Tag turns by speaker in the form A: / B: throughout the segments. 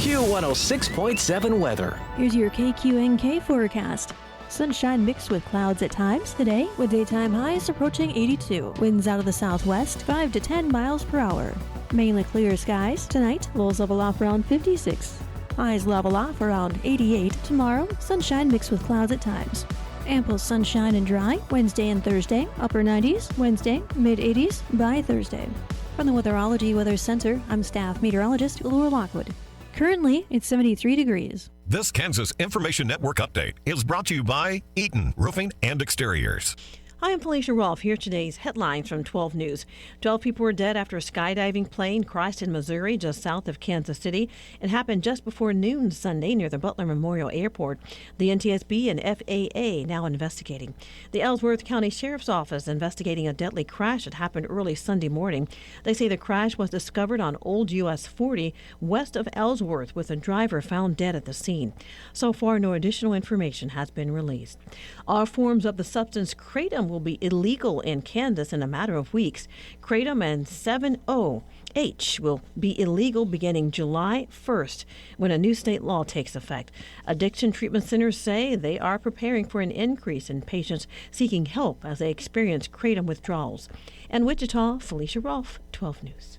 A: Q106.7 weather.
B: Here's your KQNK forecast. Sunshine mixed with clouds at times today, with daytime highs approaching 82. Winds out of the southwest, 5 to 10 miles per hour. Mainly clear skies. Tonight, lows level off around 56. Highs level off around 88. Tomorrow, sunshine mixed with clouds at times. Ample sunshine and dry Wednesday and Thursday. Upper 90s Wednesday, mid 80s by Thursday. From the Weatherology Weather Center, I'm staff meteorologist Laura Lockwood. Currently, it's 73 degrees.
C: This Kansas Information Network update is brought to you by Eaton Roofing and Exteriors.
D: Hi, I'm Felicia Rolfe. Here are today's headlines from 12 News. 12 people were dead after a skydiving plane crashed in Missouri, just south of Kansas City. It happened just before noon Sunday near the Butler Memorial Airport. The NTSB and FAA now investigating. The Ellsworth County Sheriff's Office investigating a deadly crash that happened early Sunday morning. They say the crash was discovered on Old US 40 west of Ellsworth, with a driver found dead at the scene. So far, no additional information has been released. All forms of the substance kratom will be illegal in Kansas in a matter of weeks. Kratom and 7-O-H will be illegal beginning July 1st when a new state law takes effect. Addiction treatment centers say they are preparing for an increase in patients seeking help as they experience kratom withdrawals. In Wichita, Felicia Rolfe, 12 News.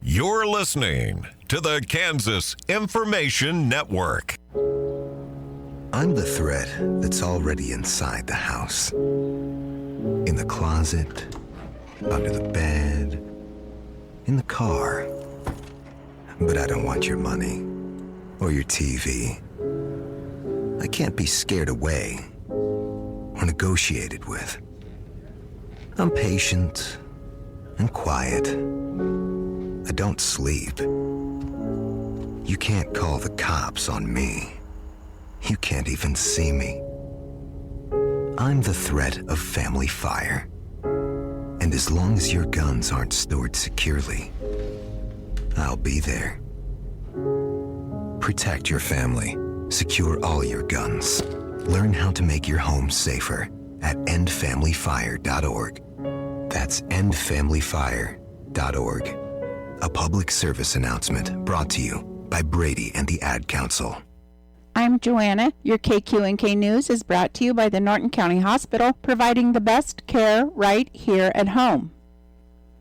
C: You're listening to the Kansas Information Network.
E: I'm the thread that's already inside the house. In the closet, under the bed, in the car. But I don't want your money or your TV. I can't be scared away or negotiated with. I'm patient and quiet. I don't sleep. You can't call the cops on me. You can't even see me. I'm the threat of family fire. And as long as your guns aren't stored securely, I'll be there. Protect your family. Secure all your guns. Learn how to make your home safer at endfamilyfire.org. That's endfamilyfire.org. A public service announcement brought to you by Brady and the Ad Council.
F: I'm Joanna. Your KQNK News is brought to you by the Norton County Hospital, providing the best care right here at home.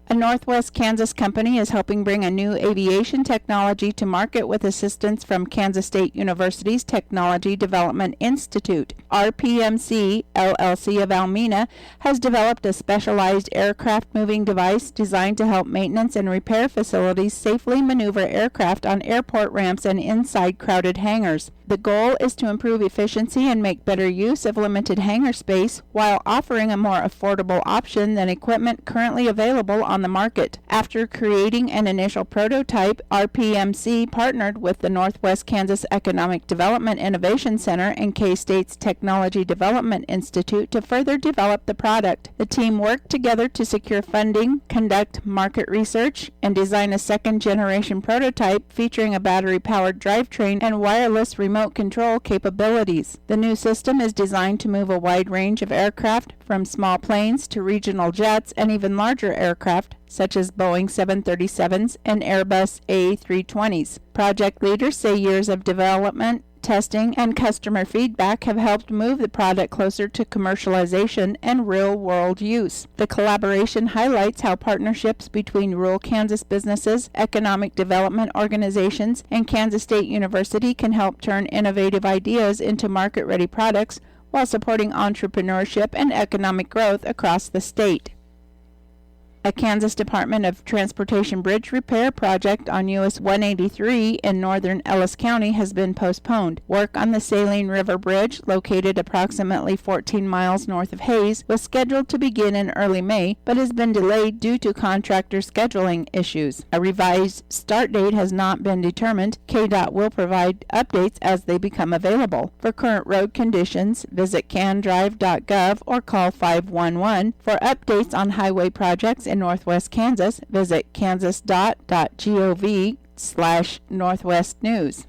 F: A Northwest Kansas company is helping bring a new aviation technology to market with assistance from Kansas State University's Technology Development Institute. RPMC, LLC of Almena, has developed a specialized aircraft moving device designed to help maintenance and repair facilities safely maneuver aircraft on airport ramps and inside crowded hangars. The goal is to improve efficiency and make better use of limited hangar space while offering a more affordable option than equipment currently available on the market. After creating an initial prototype, RPMC partnered with the Northwest Kansas Economic Development Innovation Center and K-State's Technology Development Institute to further develop the product. The team worked together to secure funding, conduct market research, and design a second-generation prototype featuring a battery-powered drivetrain and wireless remote control capabilities. The new system is designed to move a wide range of aircraft, from small planes to regional jets and even larger aircraft, such as Boeing 737s and Airbus A320s. Project leaders say years of development, testing, and customer feedback have helped move the product closer to commercialization and real-world use. The collaboration highlights how partnerships between rural Kansas businesses, economic development organizations, and Kansas State University can help turn innovative ideas into market-ready products while supporting entrepreneurship and economic growth across the state. A Kansas Department of Transportation bridge repair project on US 183 in northern Ellis County has been postponed. Work on the Saline River Bridge, located approximately 14 miles north of Hayes, was scheduled to begin in early May, but has been delayed due to contractor scheduling issues. A revised start date has not been determined. KDOT will provide updates as they become available. For current road conditions, visit candrive.gov or call 511. For updates on highway projects in Northwest Kansas, visit kansas.gov/Northwest News.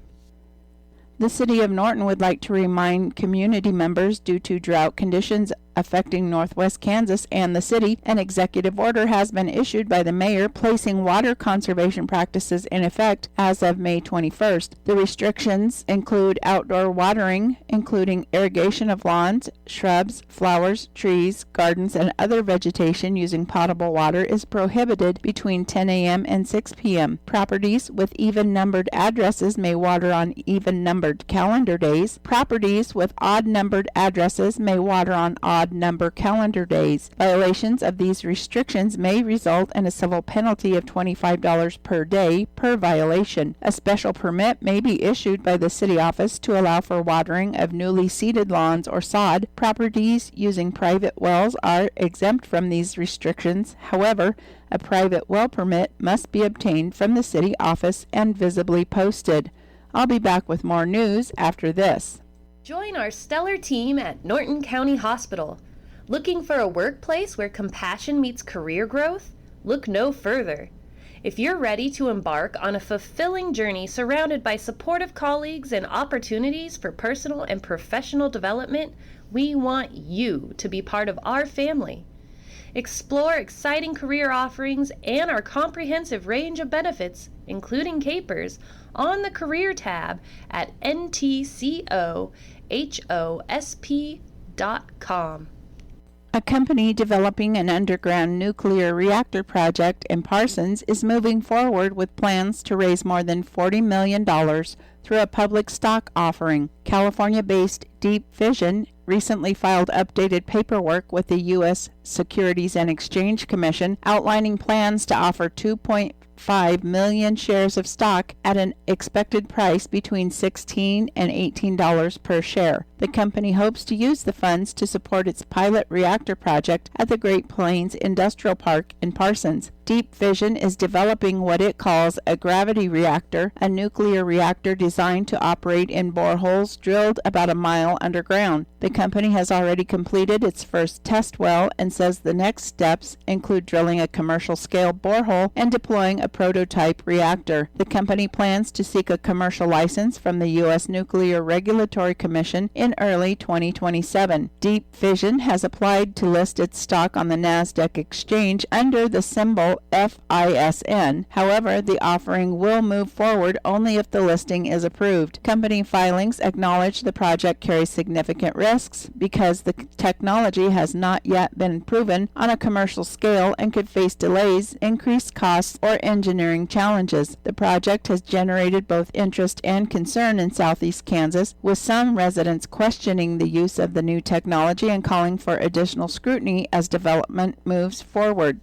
F: The City of Norton would like to remind community members, due to drought conditions affecting northwest Kansas and the city. An executive order has been issued by the mayor placing water conservation practices in effect as of May 21st. The restrictions include outdoor watering, including irrigation of lawns, shrubs, flowers, trees, gardens, and other vegetation using potable water is prohibited between 10 a.m. and 6 p.m. Properties with even-numbered addresses may water on even-numbered calendar days. Properties with odd-numbered addresses may water on odd-number calendar days. Violations of these restrictions may result in a civil penalty of $25 per day per violation. A special permit may be issued by the city office to allow for watering of newly seeded lawns or sod. Properties using private wells are exempt from these restrictions. However, a private well permit must be obtained from the city office and visibly posted. I'll be back with more news after this.
A: Join our stellar team at Norton County Hospital. Looking for a workplace where compassion meets career growth? Look no further. If you're ready to embark on a fulfilling journey surrounded by supportive colleagues and opportunities for personal and professional development, we want you to be part of our family. Explore exciting career offerings and our comprehensive range of benefits, including capers, on the Career tab at ntcohosp.com.
F: A company developing an underground nuclear reactor project in Parsons is moving forward with plans to raise more than $40 million through a public stock offering. California-based Deep Fission recently filed updated paperwork with the U.S. Securities and Exchange Commission outlining plans to offer 2.5 million shares of stock at an expected price between $16 and $18 per share. The company hopes to use the funds to support its pilot reactor project at the Great Plains Industrial Park in Parsons. Deep Fission is developing what it calls a gravity reactor, a nuclear reactor designed to operate in boreholes drilled about a mile underground. The company has already completed its first test well and says the next steps include drilling a commercial-scale borehole and deploying a prototype reactor. The company plans to seek a commercial license from the U.S. Nuclear Regulatory Commission in early 2027. Deep Fission has applied to list its stock on the NASDAQ exchange under the symbol FISN. However, the offering will move forward only if the listing is approved. Company filings acknowledge the project carries significant risks because the technology has not yet been proven on a commercial scale and could face delays, increased costs, or engineering challenges. The project has generated both interest and concern in southeast Kansas, with some residents questioning the use of the new technology and calling for additional scrutiny as development moves forward.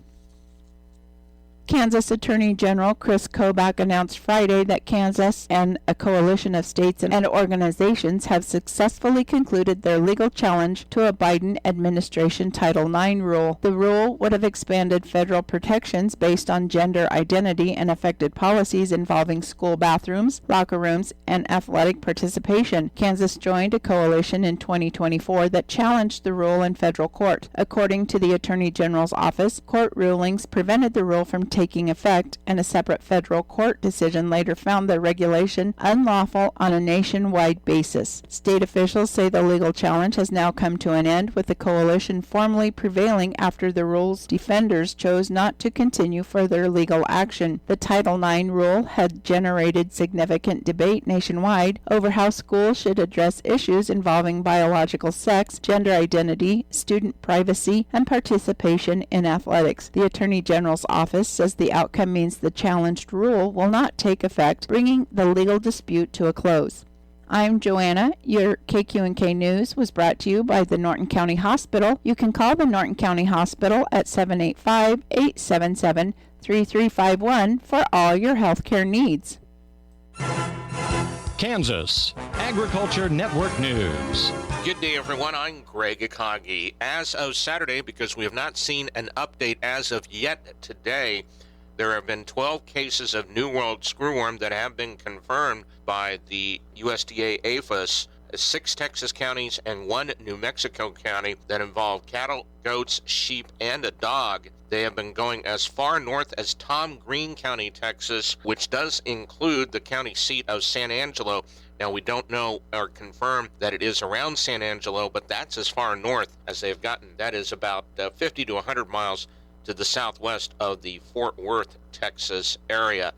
F: Kansas Attorney General Chris Kobach announced Friday that Kansas and a coalition of states and organizations have successfully concluded their legal challenge to a Biden administration Title IX rule. The rule would have expanded federal protections based on gender identity and affected policies involving school bathrooms, locker rooms, and athletic participation. Kansas joined a coalition in 2024 that challenged the rule in federal court. According to the Attorney General's office, court rulings prevented the rule from taking effect, and a separate federal court decision later found the regulation unlawful on a nationwide basis. State officials say the legal challenge has now come to an end, with the coalition formally prevailing after the rule's defenders chose not to continue further legal action. The Title IX rule had generated significant debate nationwide over how schools should address issues involving biological sex, gender identity, student privacy, and participation in athletics. The Attorney General's office says the outcome means the challenged rule will not take effect, bringing the legal dispute to a close. I'm Joanna. Your KQNK News was brought to you by the Norton County Hospital. You can call the Norton County Hospital at 785-877-3351 for all your healthcare needs.
G: Kansas Agriculture Network News.
H: Good day, everyone. I'm Greg Akagi. As of Saturday, because we have not seen an update as of yet today, there have been 12 cases of New World screwworm that have been confirmed by the USDA APHIS, 6 Texas counties and 1 New Mexico county that involve cattle, goats, sheep, and a dog. They have been going as far north as Tom Green County, Texas, which does include the county seat of San Angelo. Now, we don't know or confirm that it is around San Angelo, but that's as far north as they've gotten. That is about 50 to 100 miles to the southwest of the Fort Worth, Texas area.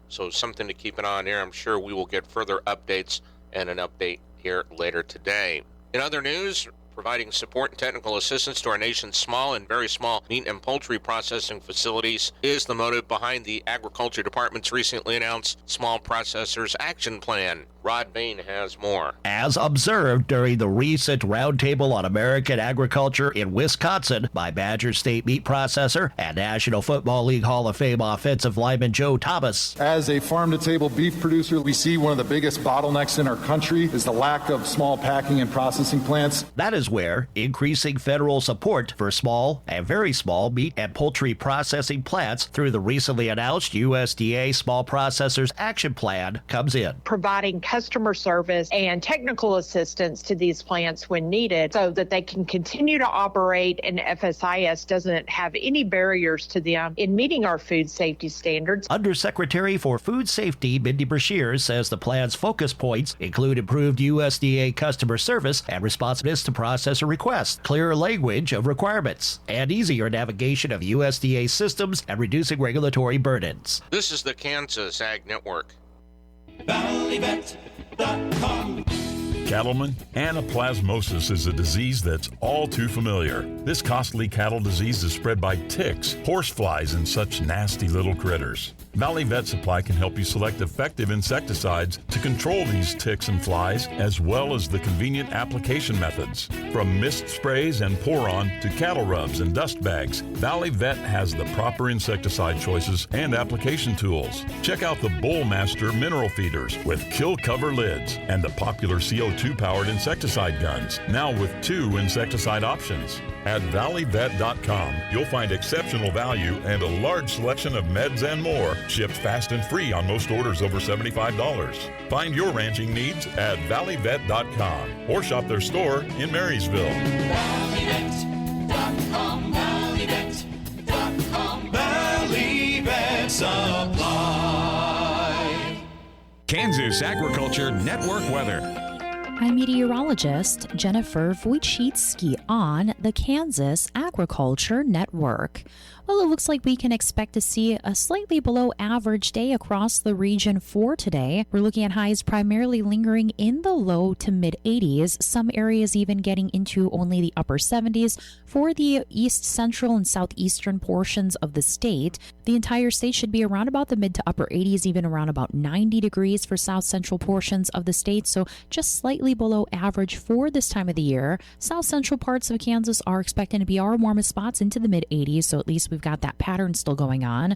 H: So something to keep an eye on here. I'm sure we will get further updates and an update here later today. In other news, providing support and technical assistance to our nation's small and very small meat and poultry processing facilities is the motive behind the Agriculture Department's recently announced Small Processors Action Plan. Rod Bain has more.
I: As observed during the recent roundtable on American agriculture in Wisconsin by Badger State meat processor and National Football League Hall of Fame offensive lineman Joe Thomas.
J: As a farm-to-table beef producer, we see one of the biggest bottlenecks in our country is the lack of small packing and processing plants.
I: That is where increasing federal support for small and very small meat and poultry processing plants through the recently announced USDA Small Processors Action Plan comes in.
K: Providing customer service and technical assistance to these plants when needed so that they can continue to operate, and FSIS doesn't have any barriers to them in meeting our food safety standards.
I: Undersecretary for Food Safety Mindy Brashear says the plan's focus points include improved USDA customer service and responsiveness to processor requests, clearer language of requirements, and easier navigation of USDA systems and reducing regulatory burdens.
H: This is the Kansas Ag Network.
L: ValleyVet.com. Cattleman, anaplasmosis is a disease that's all too familiar. This costly cattle disease is spread by ticks, horseflies, and such nasty little critters. Valley Vet Supply can help you select effective insecticides to control these ticks and flies, as well as the convenient application methods. From mist sprays and pour-on to cattle rubs and dust bags, Valley Vet has the proper insecticide choices and application tools. Check out the Bullmaster mineral feeders with kill cover lids and the popular CO2-powered insecticide guns, now with 2 insecticide options. At valleyvet.com, you'll find exceptional value and a large selection of meds and more, shipped fast and free on most orders over $75. Find your ranching needs at valleyvet.com or shop their store in Marysville.
M: Valleyvet.com, valleyvet.com, Valley Vet Supply.
G: Kansas Agriculture Network weather.
N: I'm meteorologist Jennifer Wojcicki on the Kansas Agriculture Network. Well, it looks like we can expect to see a slightly below average day across the region for today. We're looking at highs primarily lingering in the low to mid 80s, some areas even getting into only the upper 70s for the east central and southeastern portions of the state. The entire state should be around about the mid to upper 80s, even around about 90 degrees for south central portions of the state, so just slightly below average for this time of the year. South central parts of Kansas are expecting to be our warmest spots into the mid 80s, so at least we've got that pattern still going on.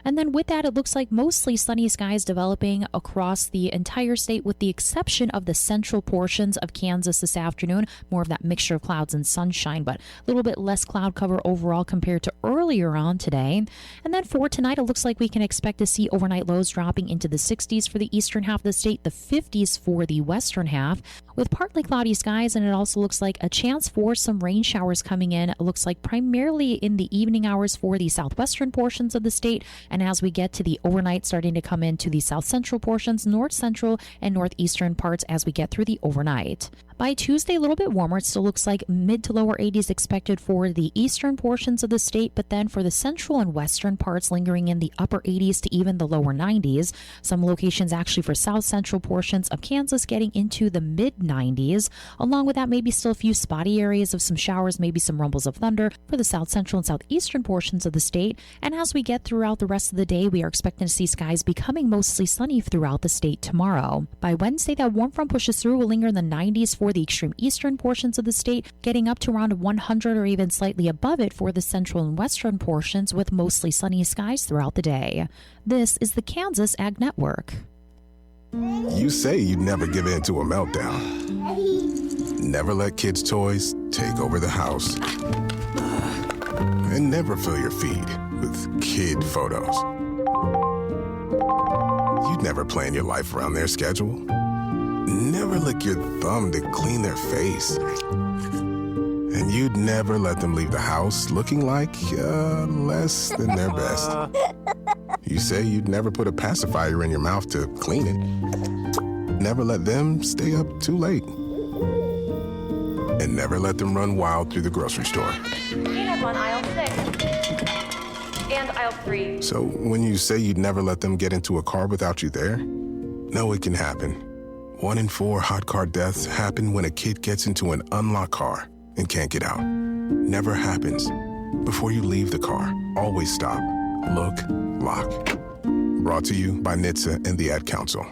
N: And then with that, it looks like mostly sunny skies developing across the entire state with the exception of the central portions of Kansas this afternoon. More of that mixture of clouds and sunshine, but a little bit less cloud cover overall compared to earlier on today. And then for tonight, it looks like we can expect to see overnight lows dropping into the 60s for the eastern half of the state, the 50s for the western half, with partly cloudy skies, and it also looks like a chance for some rain showers coming in. It looks like primarily in the evening hours for the southwestern portions of the state, and as we get to the overnight, starting to come into the south central portions, north central and northeastern parts as we get through the overnight. By Tuesday, a little bit warmer. It still looks like mid to lower 80s expected for the eastern portions of the state, but then for the central and western parts, lingering in the upper 80s to even the lower 90s. Some locations actually for south central portions of Kansas getting into the mid 90s. Along with that, maybe still a few spotty areas of some showers, maybe some rumbles of thunder for the south central and southeastern portions of the state. And as we get throughout the rest of the day, we are expecting to see skies becoming mostly sunny throughout the state tomorrow. By Wednesday, that warm front pushes through, will linger in the 90s for the extreme eastern portions of the state, getting up to around 100 or even slightly above it for the central and western portions, with mostly sunny skies throughout the day. This is the Kansas Ag Network.
O: You say you'd never give in to a meltdown. Never let kids' toys take over the house. And never fill your feed with kid photos. You'd never plan your life around their schedule. Never lick your thumb to clean their face. And you'd never let them leave the house looking like less than their best. You say you'd never put a pacifier in your mouth to clean it. Never let them stay up too late. And never let them run wild through the grocery store.
P: Peanut on aisle 6. And aisle 3.
O: So when you say you'd never let them get into a car without you there, no, it can happen. 1 in 4 hot car deaths happen when a kid gets into an unlocked car and can't get out. Never happens. Before you leave the car, always stop, look, lock. Brought to you by NHTSA and the Ad Council.